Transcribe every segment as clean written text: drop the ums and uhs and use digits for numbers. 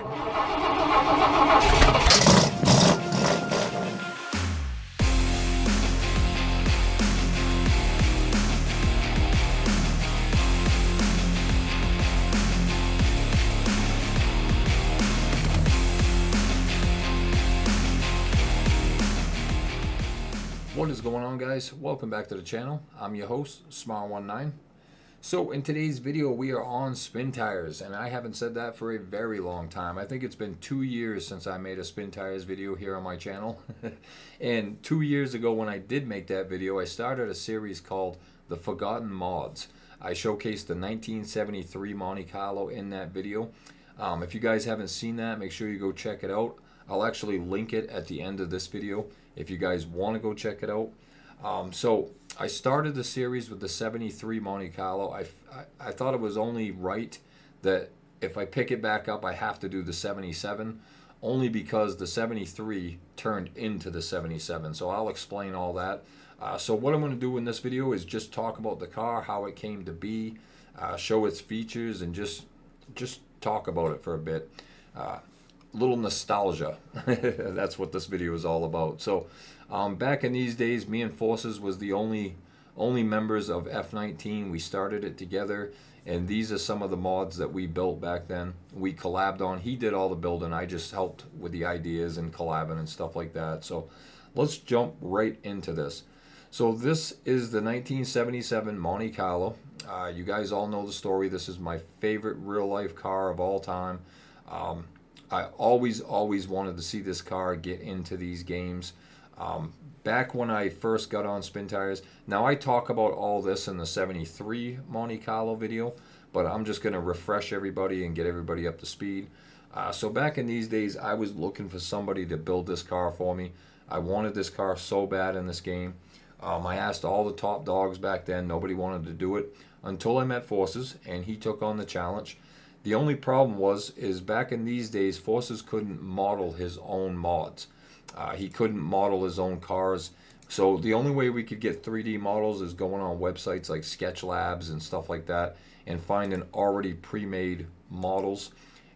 What is going on, guys? Welcome back to the channel. I'm your host, SMARONENINE. So in today's video we are on spin tires, and I haven't said that for a very long time. I think it's been 2 years since I made a spin tires video here on my channel. And 2 years ago when I did make that video, I started a series called The Forgotten Mods. I showcased the 1973 Monte Carlo in that video. If you guys haven't seen that, make sure you go check it out. I'll actually link it at the end of this video if you guys want to go check it out. So I started the series with the 73 Monte Carlo. I thought it was only right that if I pick it back up, I have to do the 77, only because the 73 turned into the 77. So I'll explain all that. So what I'm going to do in this video is just talk about the car, how it came to be, show its features, and just talk about it for a bit. Little nostalgia. That's what this video is all about. So back in these days, me and Forces was the only members of F19. We started it together, and these are some of the mods that we built back then. We collabed on. He did all the building. I just helped with the ideas and collabing and stuff like that. So let's jump right into this. So this is the 1977 Monte Carlo. You guys all know the story. This is my favorite real life car of all time. I always wanted to see this car get into these games. Back when I first got on spin tires, now I talk about all this in the 73 Monte Carlo video, but I'm just going to refresh everybody and get everybody up to speed. So back in these days, I was looking for somebody to build this car for me. I wanted this car so bad in this game. I asked all the top dogs back then. Nobody wanted to do it until I met Forces, and he took on the challenge. The only problem is back in these days, Forces couldn't model his own mods. He couldn't model his own cars. So the only way we could get 3D models is going on websites like Sketch Labs and stuff like that and finding already pre-made models.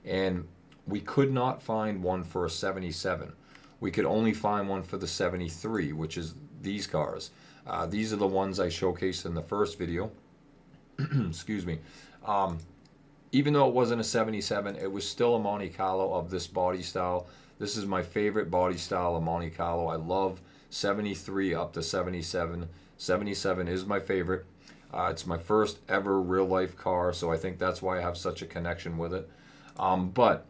And we could not find one for a 77. We could only find one for the 73, which is these cars. These are the ones I showcased in the first video. Excuse me. Even though it wasn't a 77, it was still a Monte Carlo of this body style. This is my favorite body style of Monte Carlo. I love 73 up to 77. 77 is my favorite. It's my first ever real life car, so I think that's why I have such a connection with it. But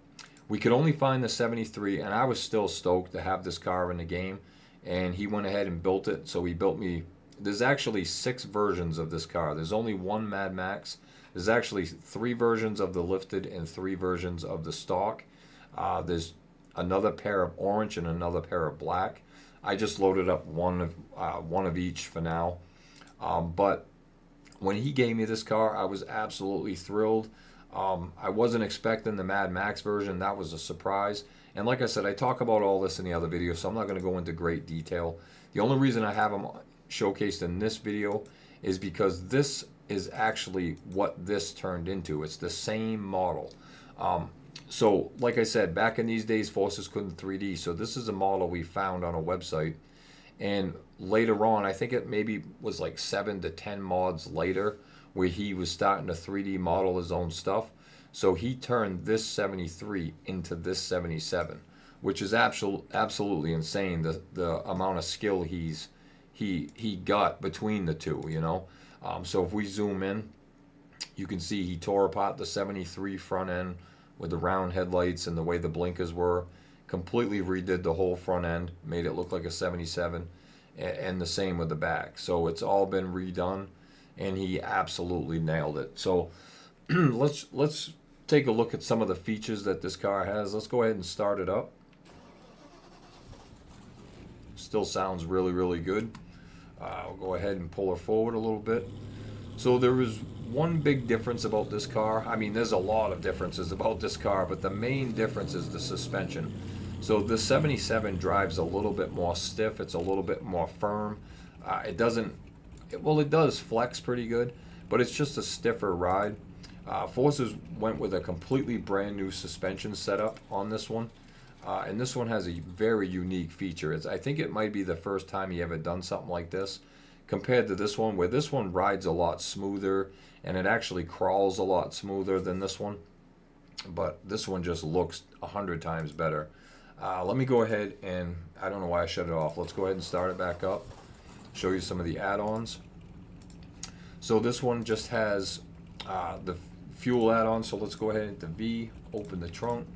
we could only find the 73, and I was still stoked to have this car in the game. And he went ahead and built it. So he built me, there's actually 6 versions of this car. There's only one Mad Max. There's actually 3 versions of the lifted and 3 versions of the stock. There's another pair of orange and another pair of black. I just loaded up one of each for now. But when he gave me this car, I was absolutely thrilled. I wasn't expecting the Mad Max version. That was a surprise. And like I said, I talk about all this in the other video, so I'm not going to go into great detail. The only reason I have them showcased in this video is because this is actually what this turned into. It's the same model. So like I said, back in these days, Forces couldn't 3D, so this is a model we found on a website. And later on, I think it maybe was like 7 to 10 mods later, where he was starting to 3D model his own stuff. So he turned this 73 into this 77, which is absolutely insane. The amount of skill he got between the two, you know. So if we zoom in, you can see he tore apart the 73 front end with the round headlights and the way the blinkers were. Completely redid the whole front end, made it look like a 77, and the same with the back. So it's all been redone, and he absolutely nailed it. So let's take a look at some of the features that this car has. Let's go ahead and start it up. Still sounds really good. I'll go ahead and pull her forward a little bit. So there is one big difference about this car. I mean, there's a lot of differences about this car, but the main difference is the suspension. So the 77 drives a little bit more stiff. It's a little bit more firm. It does flex pretty good, but it's just a stiffer ride. Forces went with a completely brand new suspension setup on this one. And this one has a very unique feature. I think it might be the first time he ever done something like this, compared to this one, where this one rides a lot smoother and it actually crawls a lot smoother than this one. But this one just looks 100 times better. Let me go ahead and, I don't know why I shut it off. Let's go ahead and start it back up. Show you some of the add-ons. So this one just has the fuel add-on. So let's go ahead and hit the V, open the trunk.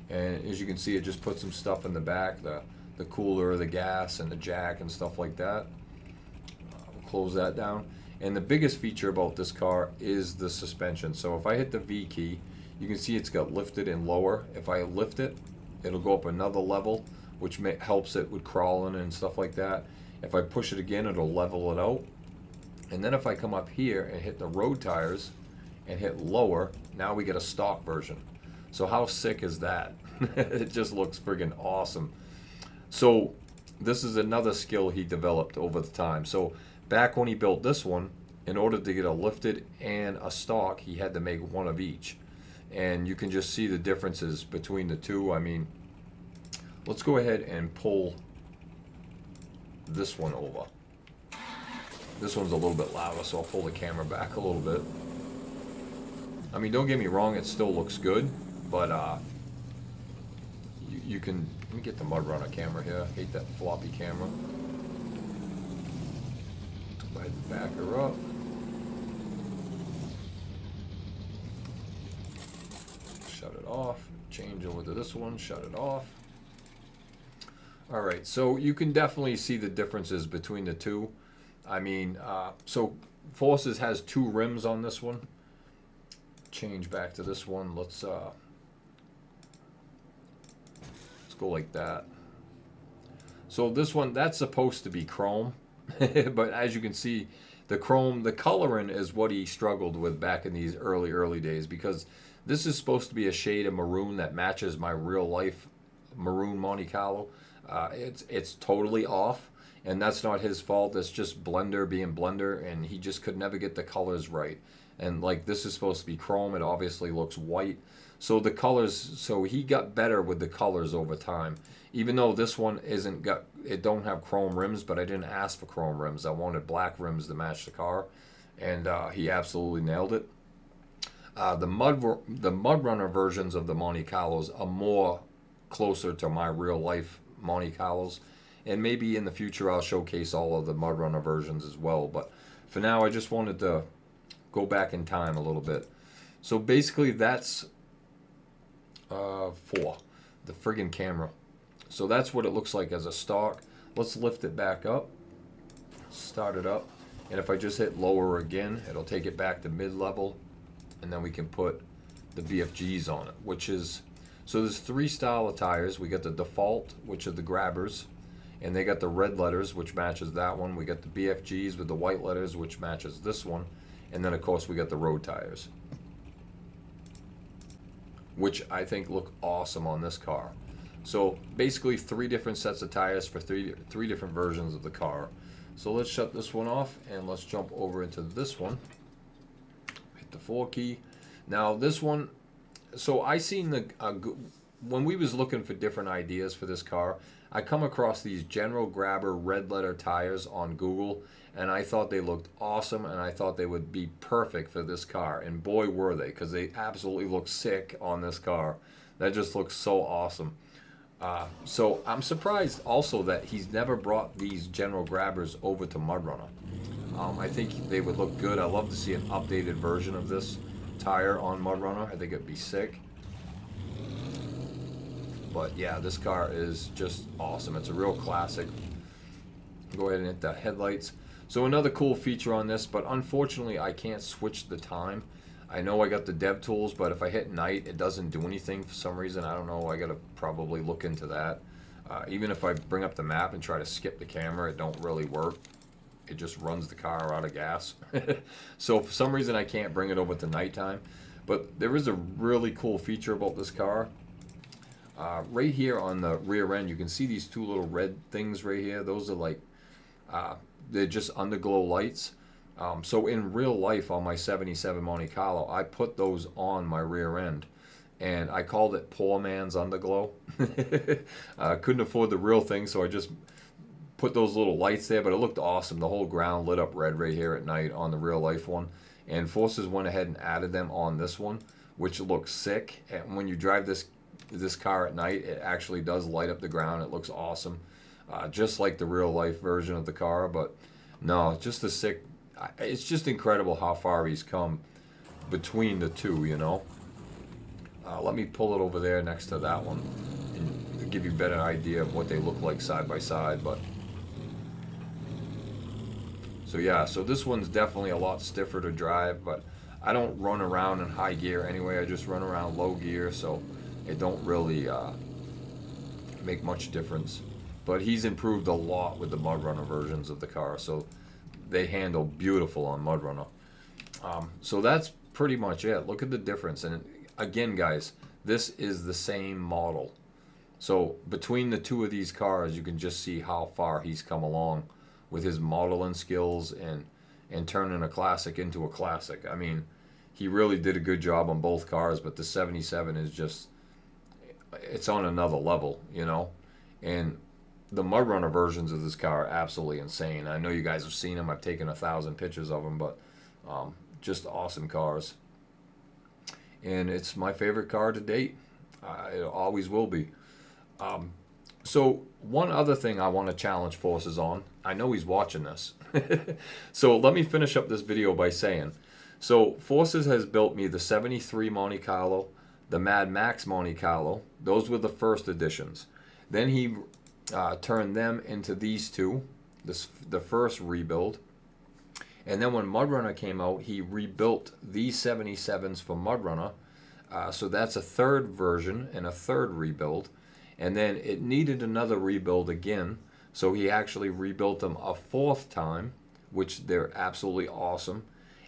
And as you can see, it just puts some stuff in the back, the cooler, the gas, and the jack and stuff like that. We'll close that down. And the biggest feature about this car is the suspension. So if I hit the V key, you can see it's got lifted and lower. If I lift it, it'll go up another level, which helps it with crawling and stuff like that. If I push it again, it'll level it out. And then if I come up here and hit the road tires and hit lower, now we get a stock version. So how sick is that? It just looks friggin' awesome. So this is another skill he developed over the time. So back when he built this one, in order to get a lifted and a stock, he had to make one of each. And you can just see the differences between the two. I mean, let's go ahead and pull this one over. This one's a little bit louder, so I'll pull the camera back a little bit. I mean, don't get me wrong, it still looks good, but you can, let me get the mudrunner camera here. I hate that floppy camera. Go ahead and back her up. Shut it off. Change over to this one, shut it off. All right, so you can definitely see the differences between the two. I mean, so Forces has 2 rims on this one. Change back to this one. Let's go like that. So this one, that's supposed to be chrome, but as you can see, the chrome, the coloring is what he struggled with back in these early days, because this is supposed to be a shade of maroon that matches my real life maroon Monte Carlo. It's totally off, and that's not his fault. It's just Blender being Blender, and he just could never get the colors right. And like, this is supposed to be chrome, it obviously looks white. So the colors, so he got better with the colors over time. Even though this one it don't have chrome rims, but I didn't ask for chrome rims. I wanted black rims to match the car, and he absolutely nailed it. The mudrunner versions of the Monte Carlos are more closer to my real life Monte Carlos, and maybe in the future I'll showcase all of the mudrunner versions as well. But for now, I just wanted to go back in time a little bit. So basically, that's for the friggin' camera. So that's what it looks like as a stock. Let's lift it back up, start it up, and if I just hit lower again, it'll take it back to mid-level, and then we can put the BFGs on it, which is, so there's 3 style of tires. We got the default, which are the grabbers, and they got the red letters, which matches that one. We got the BFGs with the white letters, which matches this one, and then of course we got the road tires, which I think look awesome on this car. So basically 3 different sets of tires for three different versions of the car. So let's shut this one off and let's jump over into this one. Hit the 4 key. Now this one, so I seen when we was looking for different ideas for this car, I come across these General Grabber red letter tires on Google, and I thought they looked awesome, and I thought they would be perfect for this car, and boy were they, because they absolutely look sick on this car. That just looks so awesome. So I'm surprised also that he's never brought these General Grabbers over to mudrunner. I think they would look good. I'd love to see an updated version of this tire on mudrunner. I think it'd be sick. But yeah, this car is just awesome. It's a real classic. Go ahead and hit the headlights. So another cool feature on this, but unfortunately I can't switch the time. I know I got the dev tools, but if I hit night, it doesn't do anything for some reason. I don't know. I gotta probably look into that. Even if I bring up the map and try to skip the camera, it don't really work. It just runs the car out of gas. So for some reason I can't bring it over to nighttime. But there is a really cool feature about this car. Right here on the rear end, you can see these 2 little red things right here. Those are like, they're just underglow lights. So in real life on my 77 Monte Carlo, I put those on my rear end, and I called it poor man's underglow. Couldn't afford the real thing, so I just put those little lights there, but it looked awesome. The whole ground lit up red right here at night on the real life one. And Forces went ahead and added them on this one, which looks sick. And when you drive this car at night, it actually does light up the ground. It looks awesome, just like the real life version of the car. But no, just a sick. It's just incredible how far he's come between the two. You know. Let me pull it over there next to that one and give you a better idea of what they look like side by side. But so yeah, so this one's definitely a lot stiffer to drive, but I don't run around in high gear anyway. I just run around low gear, so it don't really make much difference. But he's improved a lot with the mudrunner versions of the car, so they handle beautiful on mudrunner. So that's pretty much it. Look at the difference. And again, guys, this is the same model. So between the two of these cars, you can just see how far he's come along with his modeling skills and turning a classic into a classic. I mean, he really did a good job on both cars, but the 77 is just, it's on another level, you know. And the mudrunner versions of this car are absolutely insane. I know you guys have seen them. I've taken 1,000 pictures of them, but just awesome cars. And it's my favorite car to date. It always will be. So one other thing I want to challenge Forces on, I know he's watching this. So let me finish up this video by saying, so Forces has built me the 73 Monte Carlo, the Mad Max Monte Carlo. Those were the first editions. Then he turned them into these two, the first rebuild. And then when mudrunner came out, he rebuilt these 77s for mudrunner. So that's a third version and a third rebuild. And then it needed another rebuild again, so he actually rebuilt them a fourth time, which they're absolutely awesome.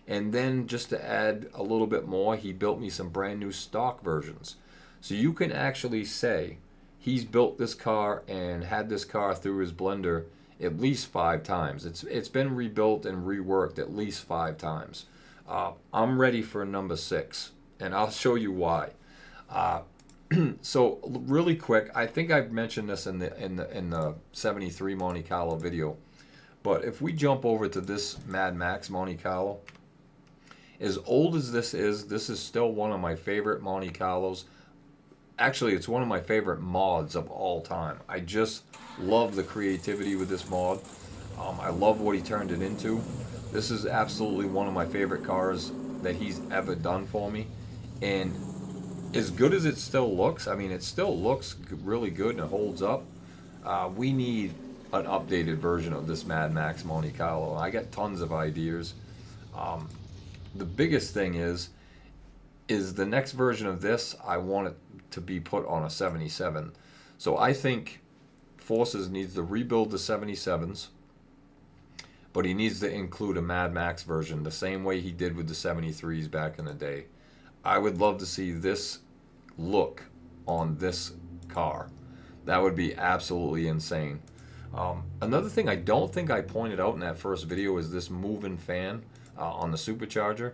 And then just to add a little bit more, he built me some brand new stock versions. So you can actually say he's built this car and had this car through his blender at least 5 times. It's been rebuilt and reworked at least 5 times. I'm ready for number 6, and I'll show you why. So really quick, I think I've mentioned this in the 73 Monte Carlo video, but if we jump over to this Mad Max Monte Carlo, as old as this is still one of my favorite Monte Carlos. Actually, it's one of my favorite mods of all time. I just love the creativity with this mod. I love what he turned it into. This is absolutely one of my favorite cars that he's ever done for me, and as good as it still looks, I mean, it still looks really good and it holds up. We need an updated version of this Mad Max Monte Carlo. I got tons of ideas. The biggest thing is the next version of this, I want it to be put on a 77. So I think Forces needs to rebuild the 77s, but he needs to include a Mad Max version the same way he did with the 73s back in the day. I would love to see this look on this car. That would be absolutely insane. Another thing I don't think I pointed out in that first video is this moving fan on the supercharger.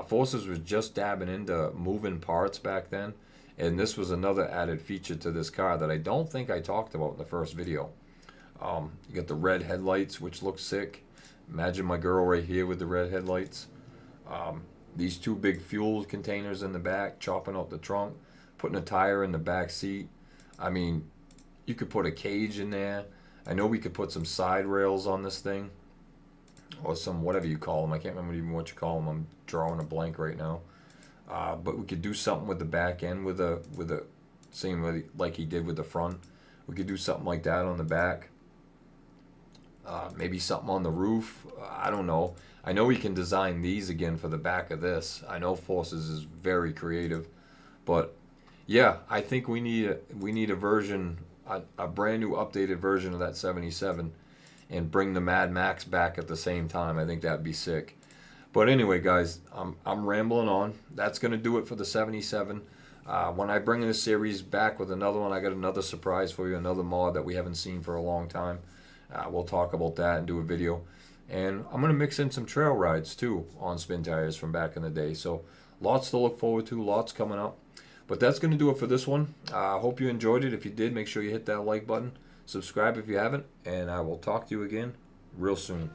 Forces was just dabbing into moving parts back then, and this was another added feature to this car that I don't think I talked about in the first video. You got the red headlights, which look sick. Imagine my girl right here with the red headlights. These 2 big fuel containers in the back, chopping out the trunk, putting a tire in the back seat. I mean, you could put a cage in there. I know we could put some side rails on this thing, or some whatever you call them. I can't remember even what you call them. I'm drawing a blank right now. But we could do something with the back end with a same like he did with the front. We could do something like that on the back. Maybe something on the roof. I don't know. I know we can design these again for the back of this. I know Forces is very creative, but yeah, I think we need a version, a brand new updated version of that 77, and bring the Mad Max back at the same time. I think that'd be sick. But anyway, guys, I'm rambling on. That's gonna do it for the 77. When I bring this series back with another one, I got another surprise for you, another mod that we haven't seen for a long time. We'll talk about that and do a video. And I'm going to mix in some trail rides too on Spintires from back in the day. So lots to look forward to, lots coming up. But that's going to do it for this one. I hope you enjoyed it. If you did, make sure you hit that like button. Subscribe if you haven't. And I will talk to you again real soon.